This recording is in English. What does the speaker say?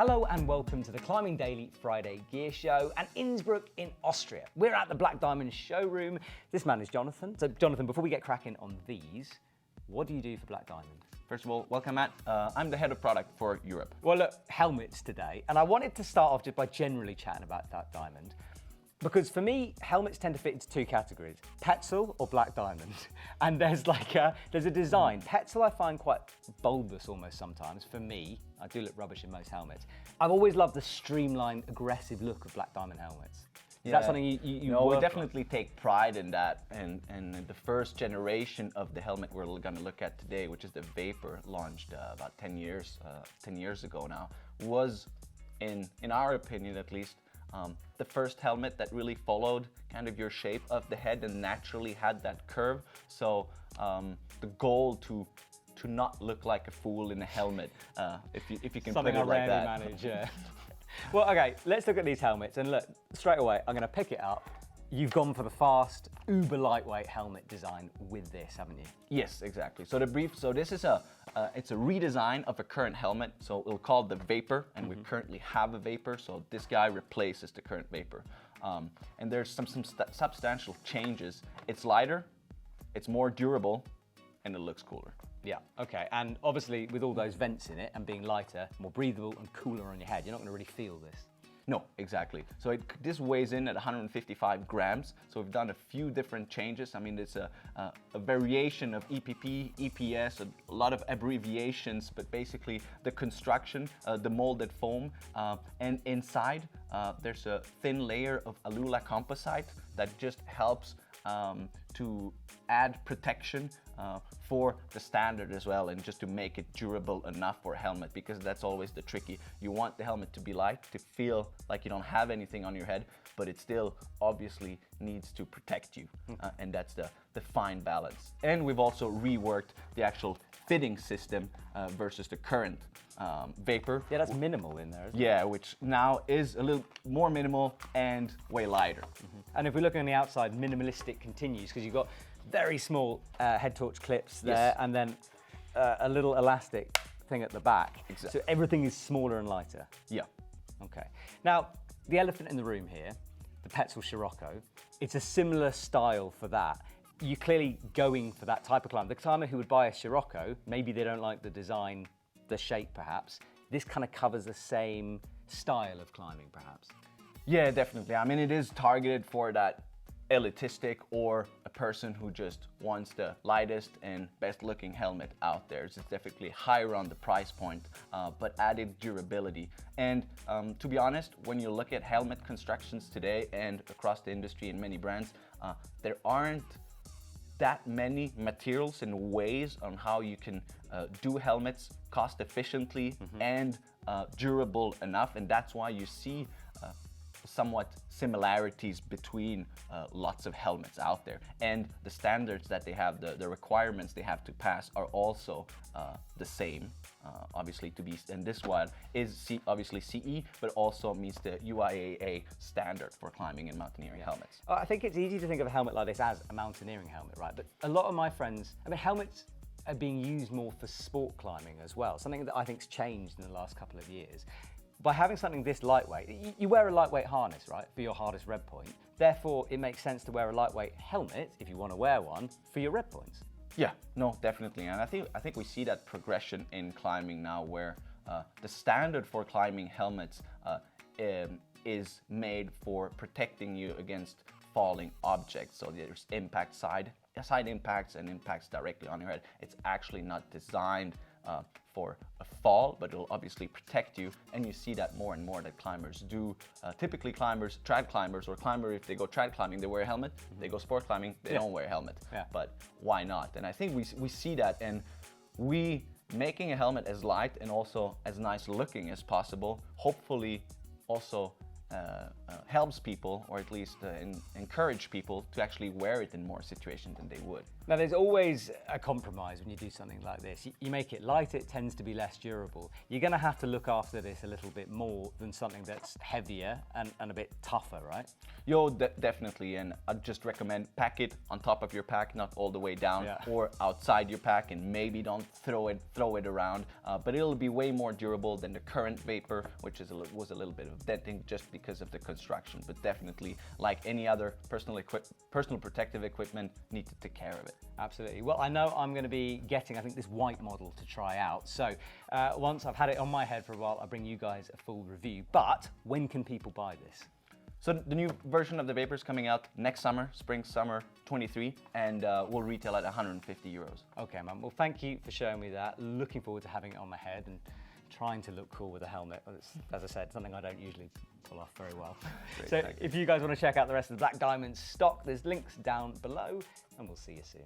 Hello and welcome to the Climbing Daily Friday Gear Show and Innsbruck in Austria. We're at the Black Diamond showroom. This man is Jonathan. So Jonathan, before we get cracking on these, what do you do for Black Diamond? First of all, welcome Matt. I'm the head of product for Europe. Well look, helmets today, and I wanted to start off just by generally chatting about Black Diamond. Because for me, helmets tend to fit into two categories, Petzl or Black Diamond. And there's a design. Petzl I find quite bulbous almost sometimes. For me, I do look rubbish in most helmets. I've always loved the streamlined, aggressive look of Black Diamond helmets. Is that something you No, work we definitely take pride in that. And the first generation of the helmet we're going to look at today, which is the Vapor, launched about 10 years ago now, was, in our opinion at least, the first helmet that really followed kind of your shape of the head and naturally had that curve. So the goal to not look like a fool in a helmet, if you can something put it like that. manage, yeah. Well, okay, let's look at these helmets and look, straight away, I'm gonna pick it up. You've gone for the fast, uber lightweight helmet design with this, haven't you? Yes, exactly. So this is it's a redesign of a current helmet. So we'll call it the Vapor, and we currently have a Vapor. So this guy replaces the current Vapor. And there's some substantial changes. It's lighter, it's more durable, and it looks cooler. Yeah, okay, and obviously with all those vents in it and being lighter, more breathable and cooler on your head, you're not gonna really feel this. No, exactly. So this weighs in at 155 grams. So we've done a few different changes. I mean, it's a variation of EPP, EPS, a lot of abbreviations, but basically the construction, the molded foam, and inside there's a thin layer of Alula composite that just helps to add protection for the standard as well, and just to make it durable enough for a helmet, because that's always the tricky. You want the helmet to be light, to feel like you don't have anything on your head, but it still obviously needs to protect you, and that's the fine balance. And we've also reworked the actual fitting system versus the current Vapor. Yeah, that's minimal in there, isn't it? Yeah, which now is a little more minimal and way lighter. And if we look on the outside, minimalistic continues, because you've got very small head torch clips there, Yes. and then a little elastic thing at the back. Exactly. So everything is smaller and lighter. Yeah. Okay. Now, the elephant in the room here, the Petzl Scirocco, it's a similar style for that. You're clearly going for that type of climb. The climber who would buy a Scirocco, maybe they don't like the design, the shape perhaps. This kind of covers the same style of climbing perhaps. Yeah, definitely. I mean, it is targeted for that elitistic or a person who just wants the lightest and best looking helmet out there. It's definitely higher on the price point, but added durability. And to be honest, when you look at helmet constructions today and across the industry in many brands, there aren't that many materials and ways on how you can do helmets cost efficiently and durable enough. And that's why you see somewhat similarities between lots of helmets out there, and the standards that they have, the requirements they have to pass are also the same, obviously to be, and this one is obviously CE, but also meets the UIAA standard for climbing and mountaineering helmets. I think it's easy to think of a helmet like this as a mountaineering helmet, right? But a lot of my friends, I mean, helmets are being used more for sport climbing as well, something that I think's changed in the last couple of years. By having something this lightweight, you wear a lightweight harness, right, for your hardest red point. Therefore, it makes sense to wear a lightweight helmet, if you want to wear one, for your red points. Yeah, no, definitely. And I think we see that progression in climbing now, where the standard for climbing helmets is made for protecting you against falling objects. So there's side impacts and impacts directly on your head. It's actually not designed for a fall, but it'll obviously protect you, and you see that more and more that climbers do. Typically climbers, trad climbers, or climber, if they go trad climbing, they wear a helmet. They go sport climbing, they don't wear a helmet. Yeah. But why not? And I think we see that, and we making a helmet as light and also as nice looking as possible, hopefully also helps people, or at least encourage people to actually wear it in more situations than they would. Now, there's always a compromise when you do something like this. You make it lighter, it tends to be less durable. You're going to have to look after this a little bit more than something that's heavier and a bit tougher, right? Definitely, and I'd just recommend pack it on top of your pack, not all the way down, Yeah. or outside your pack, and maybe don't throw it around. But it'll be way more durable than the current Vapor, which was a little bit of denting just because of the construction. But definitely, like any other personal protective equipment, need to take care of it. Absolutely. Well, I know I'm going to be getting, I think, this white model to try out. So once I've had it on my head for a while, I'll bring you guys a full review. But when can people buy this? So the new version of the Vapor is coming out next summer, spring/summer 23, and will retail at 150 euros. Okay, man. Well, thank you for showing me that. Looking forward to having it on my head and trying to look cool with a helmet. It's, as I said, something I don't usually pull off very well. So if you guys want to check out the rest of the Black Diamond stock, there's links down below, and we'll see you soon.